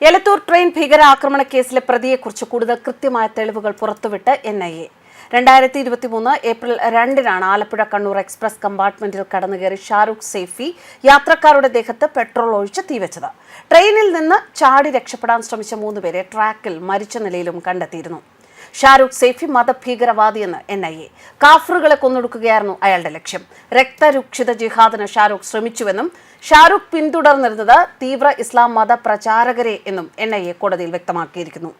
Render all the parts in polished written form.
Elathur train ഭീകരാക്രമണ കേസിലെ പ്രതിയെക്കുറിച്ച് കൂടുതൽ കൃത്യമായ തെളിവുകൾ പുറത്തുവിട്ട് NIA. 2023 ഏപ്രിൽ 2-നാണ് ആലപ്പുഴ കണ്ണൂർ എക്സ്പ്രസ് കമ്പാർട്ട്മെന്റിൽ കടന്നുകയറി ഷാരൂഖ് സൈഫി യാത്രക്കാരുടെ ദേഹത്ത് പെട്രോൾ ഒഴിച്ച് തീവച്ചത്. ട്രെയിനിൽ നിന്ന് ചാടി രക്ഷപ്പെടാൻ ശ്രമിച്ച 3 പേരെ ട്രാക്കിൽ മരിച്ച നിലയിലും കണ്ടെത്തിയിരുന്നു. ഷാരൂഖ് സൈഫി മതഭീകരവാദിയെന്ന് NIA. കാഫറുകളെ കൊന്നൊടുക്കുകയായിരുന്നു അയാളുടെ ലക്ഷ്യം. രക്തരൂക്ഷിത ജിഹാദിന് ഷാരൂഖ് ശ്രമിച്ചുവെന്നും ഷാരൂഖ് പിന്തുടർന്നിരുന്നത് തീവ്ര ഇസ്ലാം മത പ്രചാരകരെ എന്നും NIA കോടതിയിൽ വ്യക്തമാക്കിയിരിക്കുന്നു.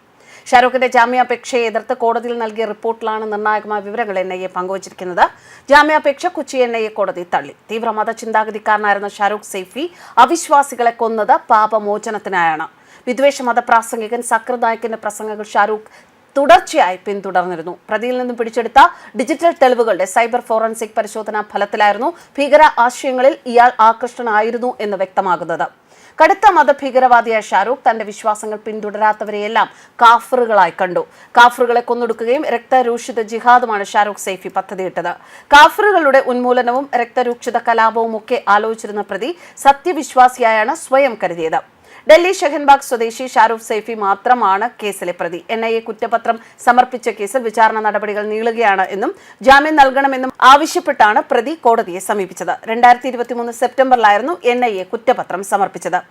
ഷാരൂഖിന്റെ ജാമ്യാപേക്ഷയെ എതിർത്ത് കോടതിയിൽ നൽകിയ റിപ്പോർട്ടിലാണ് നിർണായകമായ വിവരങ്ങൾ NIA പങ്കുവച്ചിരിക്കുന്നത്. ജാമ്യാപേക്ഷ കൊച്ചി NIA കോടതി തള്ളി. തീവ്രമത ചിന്താഗതിക്കാരനായിരുന്ന ഷാരൂഖ് സൈഫി അവിശ്വാസികളെ കൊന്നത് പാപമോചനത്തിനായാണ്. വിദ്വേഷ മതപ്രാസംഗികൻ സക്കർ നായിക്കിന്റെ പ്രസംഗങ്ങൾ ഷാരൂഖ് തുടർച്ചയായി പിന്തുടർന്നിരുന്നു. പ്രതിയിൽ നിന്നും പിടിച്ചെടുത്ത ഡിജിറ്റൽ തെളിവുകളുടെ സൈബർ ഫോറൻസിക് പരിശോധനാ ഫലത്തിലായിരുന്നു ഭീകര ആശയങ്ങളിൽ ഇയാൾ ആകൃഷ്ടനായിരുന്നു എന്ന് വ്യക്തമാകുന്നത്. കടുത്ത മതഭീകരവാദിയായ ഷാരൂഖ് തന്റെ വിശ്വാസങ്ങൾ പിന്തുടരാത്തവരെയെല്ലാം കാഫറുകളായി കണ്ടു. കാഫറുകളെ കൊന്നൊടുക്കുകയും രക്തരൂക്ഷിത ജിഹാദുമാണ് ഷാരൂഖ് സൈഫി പദ്ധതിയിട്ടത്. കാഫറുകളുടെ ഉന്മൂലനവും രക്തരൂക്ഷിത കലാപവും ഒക്കെ ആലോചിച്ചിരുന്ന പ്രതി സത്യവിശ്വാസിയായാണ് സ്വയം കരുതിയത്. ഡൽഹി ഷഹൻബാഗ് സ്വദേശി ഷാരൂഖ് സൈഫി മാത്രമാണ് കേസിലെ പ്രതി. NIA കുറ്റപത്രം സമർപ്പിച്ച കേസിൽ വിചാരണ നടപടികൾ നീളുകയാണ് എന്നും ജാമ്യം നൽകണമെന്നും ആവശ്യപ്പെട്ടാണ് പ്രതി കോടതിയെ സമീപിച്ചത്. 2023 സെപ്റ്റംബറിലായിരുന്നു NIA കുറ്റപത്രം സമർപ്പിച്ചത്.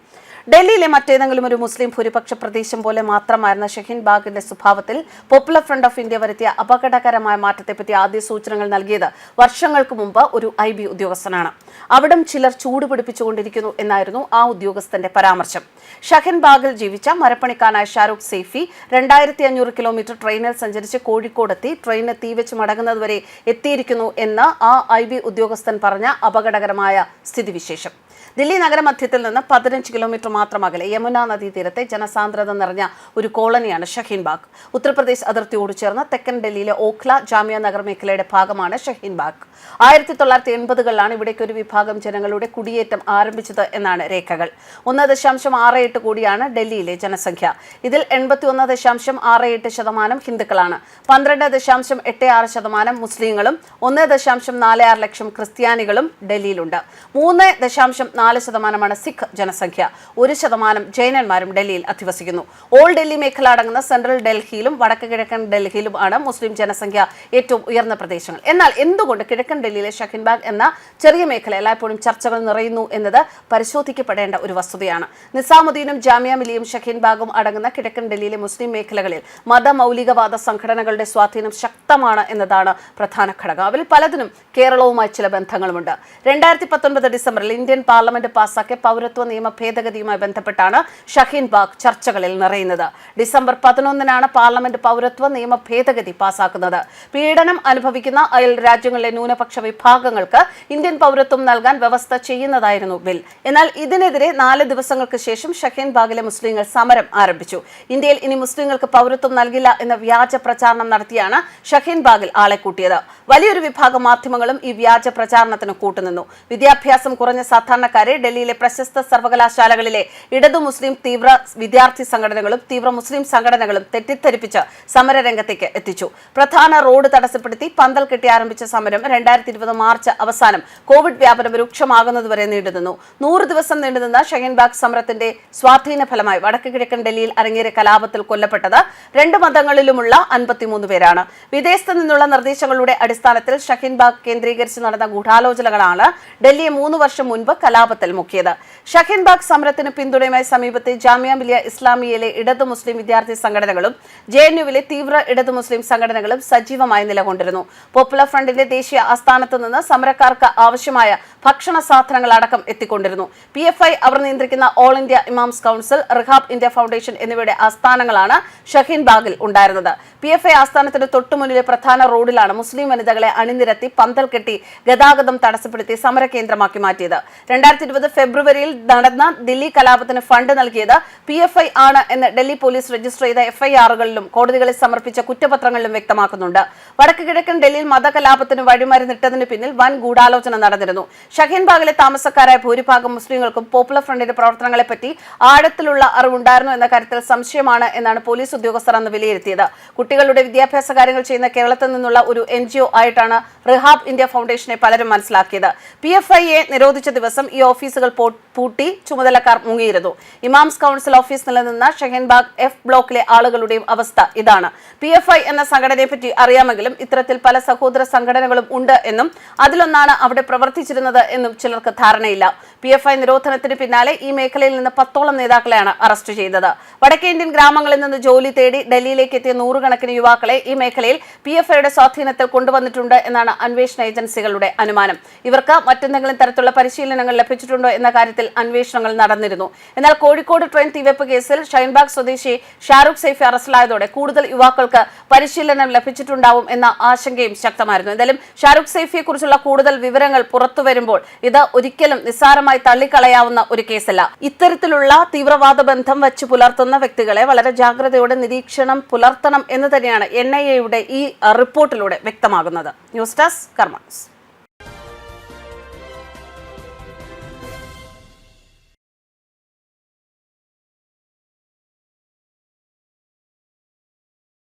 ഡൽഹിയിലെ മറ്റേതെങ്കിലും ഒരു മുസ്ലിം ഭൂരിപക്ഷ പ്രദേശം പോലെ മാത്രമായിരുന്ന ഷഹീൻ ബാഗിന്റെ സ്വഭാവത്തിൽ പോപ്പുലർ ഫ്രണ്ട് ഓഫ് ഇന്ത്യ വരുത്തിയ അപകടകരമായ മാറ്റത്തെപ്പറ്റി ആദ്യ സൂചനകൾ നൽകിയത് വർഷങ്ങൾക്ക് മുമ്പ് ഒരു IB ഉദ്യോഗസ്ഥനാണ്. അവിടം ചിലർ ചൂടുപിടിപ്പിച്ചുകൊണ്ടിരിക്കുന്നു എന്നായിരുന്നു ആ ഉദ്യോഗസ്ഥന്റെ പരാമർശം. ഷഹീൻ ബാഗിൽ ജീവിച്ച മരപ്പണിക്കാരനായ ഷാരൂഖ് സൈഫി 2500 കിലോമീറ്റർ ട്രെയിനിൽ സഞ്ചരിച്ച് കോഴിക്കോടെത്തി ട്രെയിനിന് തീവെച്ച് മടങ്ങുന്നതുവരെ എത്തിയിരിക്കുന്നു എന്ന് ആ IB ഉദ്യോഗസ്ഥൻ പറഞ്ഞ അപകടകരമായ സ്ഥിതിവിശേഷം. ദില്ലി നഗരമധ്യത്തിൽ നിന്ന് 15 കിലോമീറ്റർ മാത്രം അകലെ യമുന നദീതീരത്തെ ജനസാന്ദ്രത നിറഞ്ഞ ഒരു കോളനിയാണ് ഷഹീൻ ബാഗ്. ഉത്തർപ്രദേശ് അതിർത്തിയോട് ചേർന്ന് തെക്കൻ ഡൽഹിയിലെ ഓഖ്ല ജാമിയ നഗർ മേഖലയുടെ ഭാഗമാണ് ഷഹീൻ ബാഗ്. 1980കളിലാണ് ഇവിടേക്ക് ഒരു വിഭാഗം ജനങ്ങളുടെ കുടിയേറ്റം ആരംഭിച്ചത് എന്നാണ് രേഖകൾ. 1.68 കോടിയാണ് ഡൽഹിയിലെ ജനസംഖ്യ. ഇതിൽ 81.68% ഹിന്ദുക്കളാണ്. 12.86% മുസ്ലിങ്ങളും 1.46 ലക്ഷം ക്രിസ്ത്യാനികളും ഡൽഹിയിലുണ്ട്. 3.4% സിഖ് ജനസംഖ്യ. 1% ജൈനന്മാരും ഡൽഹിയിൽ അധിവസിക്കുന്നു. ഓൾഡ് ഡൽഹി മേഖല അടങ്ങുന്ന സെൻട്രൽ ഡൽഹിയിലും വടക്ക് കിഴക്കൻ ഡൽഹിയിലുമാണ് മുസ്ലിം ജനസംഖ്യ ഏറ്റവും ഉയർന്ന പ്രദേശങ്ങൾ. എന്നാൽ എന്തുകൊണ്ട് കിഴക്കൻ ഡൽഹിയിലെ ഷഹീൻ ബാഗ് എന്ന ചെറിയ മേഖല എല്ലായ്പ്പോഴും ചർച്ചകൾ നിറയുന്നു എന്നത് പരിശോധിക്കപ്പെടേണ്ട ഒരു വസ്തുതയാണ്. നിസാമുദ്ദീനും ജാമിയ മിലിയും ഷഹീൻ ബാഗും അടങ്ങുന്ന കിഴക്കൻ ഡൽഹിയിലെ മുസ്ലിം മേഖലകളിൽ മതമൗലികവാദ സംഘടനകളുടെ സ്വാധീനം ശക്തമാണ് എന്നതാണ് പ്രധാന ഘടകം. അവരിൽ പലതിനും കേരളവുമായി ചില ബന്ധങ്ങളുമുണ്ട്. 2019 ഡിസംബറിൽ ഇന്ത്യൻ പാർലമെന്റ് പാസാക്കിയ പൗരത്വ നിയമ ഭേദഗതിയുമായി ബന്ധപ്പെട്ടാണ് ഷഹീൻ ബാഗ് ചർച്ചകളിൽ നിറയുന്നത്. ഡിസംബർ 11-നാണ് പാർലമെന്റ് പൗരത്വ നിയമ ഭേദഗതി പാസാക്കുന്നത്. പീഡനം അനുഭവിക്കുന്ന അയൽ രാജ്യങ്ങളിലെ ന്യൂനപക്ഷ വിഭാഗങ്ങൾക്ക് ഇന്ത്യൻ പൗരത്വം നൽകാൻ വ്യവസ്ഥ ചെയ്യുന്നതായിരുന്നു ബിൽ. എന്നാൽ ഇതിനെതിരെ 4 ദിവസങ്ങൾക്ക് ശേഷം ഷഹീൻ ബാഗിലെ മുസ്ലിങ്ങൾ സമരം ആരംഭിച്ചു. ഇന്ത്യയിൽ ഇനി മുസ്ലിങ്ങൾക്ക് പൗരത്വം നൽകില്ല എന്ന വ്യാജ പ്രചാരണം നടത്തിയാണ് ഷഹീൻ ബാഗിൽ ആളെ കൂട്ടിയത്. വലിയൊരു വിഭാഗം മാധ്യമങ്ങളും ഈ വ്യാജ പ്രചാരണത്തിന് കൂട്ടുനിന്നു. വിദ്യാഭ്യാസം കുറഞ്ഞ സാധാരണക്കാരെ ഡൽഹിയിലെ പ്രശസ്ത സർവകലാശാലകളിലെ ഇടതു മുസ്ലിം തീവ്ര വിദ്യാർത്ഥി സംഘടനകളും തീവ്ര മുസ്ലിം സംഘടനകളും തെറ്റിദ്ധരിപ്പിച്ച് സമരരംഗത്തേക്ക് എത്തിച്ചു. പ്രധാന റോഡ് തടസ്സപ്പെടുത്തി പന്തൽ കെട്ടി ആരംഭിച്ച സമരം 2020 മാർച്ച് അവസാനം കോവിഡ് വ്യാപനം രൂക്ഷമാകുന്നതുവരെ നീണ്ടുനിന്നു. 100 ദിവസം നീണ്ടുനിന്ന ഷഹീൻ ബാഗ് സമരത്തിന്റെ സ്വാധീന ഫലമായി വടക്ക് കിഴക്കൻ ഡൽഹിയിൽ അരങ്ങേറിയ കലാപത്തിൽ കൊല്ലപ്പെട്ടത് 2 മതങ്ങളിലുമുള്ള 53 പേരാണ്. വിദേശത്ത് നിന്നുള്ള നിർദ്ദേശങ്ങളുടെ അടിസ്ഥാനത്തിൽ ഷഹീൻ ബാഗ് കേന്ദ്രീകരിച്ച് നടന്ന ഗൂഢാലോചനകളാണ് ഡൽഹിയെ 3 വർഷം മുൻപ് കലാപത്തിൽ മുക്കിയത്. ഷഹീൻ ബാഗ് സമരത്തിന് പിന്തുണയുമായി സമീപത്തെ ജാമിയ മിലിയ ഇസ്ലാമിയയിലെ ഇടതു മുസ്ലിം വിദ്യാർത്ഥി സംഘടനകളും JNUവിലെ തീവ്ര ഇടതു മുസ്ലിം സംഘടനകളും സജീവമായി നിലകൊണ്ടിരുന്നു. പോപ്പുലർ ഫ്രണ്ടിന്റെ ദേശീയ ആസ്ഥാനത്ത് നിന്ന് സമരക്കാർക്ക് ആവശ്യമായ ഭക്ഷണ സാധനങ്ങൾ അടക്കം എത്തിക്കൊണ്ടിരുന്നു. PFI അവർ നിയന്ത്രിക്കുന്ന all India imams council, Rehab India foundation എന്നിവയുടെ ആസ്ഥാനങ്ങളാണ് ഷഹീൻ ബാഗിൽ ഉണ്ടായിരുന്നത്. PFI ആസ്ഥാനത്തിന് തൊട്ടുമുന്നിലെ പ്രധാന റോഡിലാണ് മുസ്ലിം വനിതകളെ അണിനിരത്തി പന്തൽ കെട്ടി ഗതാഗതം തടസ്സപ്പെടുത്തി സമരകേന്ദ്രമാക്കി മാറ്റിയത്. 2020 ഫെബ്രുവരിയിൽ നടന്ന ദില്ലി കലാപത്തിന് ഫണ്ട് നൽകിയത് PFI ആണ് എന്ന് ഡൽഹി പോലീസ് രജിസ്റ്റർ ചെയ്ത FIRകളിലും കോടതികളിൽ സമർപ്പിച്ച കുറ്റപത്രങ്ങളിലും വ്യക്തമാക്കുന്നുണ്ട്. വടക്ക് കിഴക്കൻ ഡൽഹിയിൽ മതകലാപത്തിന് വഴിമരുന്നിട്ടതിന് പിന്നിൽ വൻ ഗൂഢാലോചന നടന്നിരുന്നു. ഷഹീൻ ബാഗിലെ താമസക്കാരായ ഭൂരിഭാഗം മുസ്ലിങ്ങൾക്കും പോപ്പുലർ ഫ്രണ്ടിന്റെ പ്രവർത്തനങ്ങളെപ്പറ്റി ആഴത്തിലുള്ള അറിവുണ്ടായിരുന്നു എന്ന കാര്യത്തിൽ സംശയമാണ് എന്നാണ് പോലീസ് ഉദ്യോഗസ്ഥർ അന്ന് വിലയിരുത്തിയത്. കുട്ടികളുടെ വിദ്യാഭ്യാസ കാര്യങ്ങൾ ചെയ്യുന്ന കേരളത്തിൽ നിന്നുള്ള ഒരു NGO ആയിട്ടാണ് റിഹാബ് ഇന്ത്യ ഫൗണ്ടേഷനെ പലരും മനസ്സിലാക്കിയത്. PFIയെ നിരോധിച്ച ദിവസം ഈ ഓഫീസുകൾ പൂട്ടി ചുമതലക്കാർ മുങ്ങിയിരുന്നു. ഇമാംസ് കൗൺസിൽ ഓഫീസ് നിലനിന്ന ഷഹീൻബാഗ് എഫ് ബ്ലോക്കിലെ ആളുകളുടെയും അവസ്ഥ ഇതാണ്. PFI എന്ന സംഘടനയെ പറ്റി അറിയാമെങ്കിലും ഇത്തരത്തിൽ പല സഹോദര സംഘടനകളും ഉണ്ട് എന്നും അതിലൊന്നാണ് അവിടെ പ്രവർത്തിച്ചിരുന്നത് എന്നും ചിലർക്ക് ധാരണയില്ല. PFI നിരോധനത്തിന് പിന്നാലെ ഈ മേഖലയിൽ നിന്ന് 10ഓളം നേതാക്കളെയാണ് അറസ്റ്റ് ചെയ്തത്. വടക്കേ ഇന്ത്യൻ ഗ്രാമങ്ങളിൽ നിന്ന് ജോലി തേടി ഡൽഹിയിലേക്ക് എത്തിയ നൂറുകണക്കിന് യുവാക്കളെ ഈ മേഖലയിൽ PFIയുടെ സ്വാധീനത്തിൽ കൊണ്ടുവന്നിട്ടുണ്ട് എന്നാണ് അന്വേഷണ ഏജൻസികളുടെ അനുമാനം. ഇവർക്ക് മറ്റെന്തെങ്കിലും തരത്തിലുള്ള പരിശീലനങ്ങൾ ലഭിച്ചിട്ടുണ്ടോ എന്ന കാര്യത്തിൽ അന്വേഷണങ്ങൾ നടന്നിരുന്നു. എന്നാൽ കോഴിക്കോട് ട്രെയിൻ തീവെപ്പ് കേസിൽ ഷഹീൻബാഗ് സ്വദേശി ഷാരൂഖ് സൈഫി അറസ്റ്റിലായതോടെ കൂടുതൽ യുവാക്കൾക്ക് പരിശീലനം ലഭിച്ചിട്ടുണ്ടാവും എന്ന ആശങ്കയും ശക്തമായിരുന്നു. എന്തായാലും ഷാരൂഖ് സൈഫിയെ കുറിച്ചുള്ള കൂടുതൽ വിവരങ്ങൾ പുറത്തു വരുമ്പോൾ ഇത് ഒരിക്കലും നിസ്സാരമായി തള്ളിക്കളയാവുന്ന ഒരു കേസല്ല. ഇത്തരത്തിലുള്ള തീവ്രവാദ ബന്ധം വച്ച് പുലർത്തുന്ന വ്യക്തികളെ വളരെ ജാഗ്രതയോടെ നിരീക്ഷണം പുലർത്തണം എന്ന് തന്നെയാണ് NIAയുടെ ഈ റിപ്പോർട്ടിലൂടെ വ്യക്തമാകുന്നത്. ന്യൂസ് ഡെസ്ക് കർമ്മ ന്യൂസ്.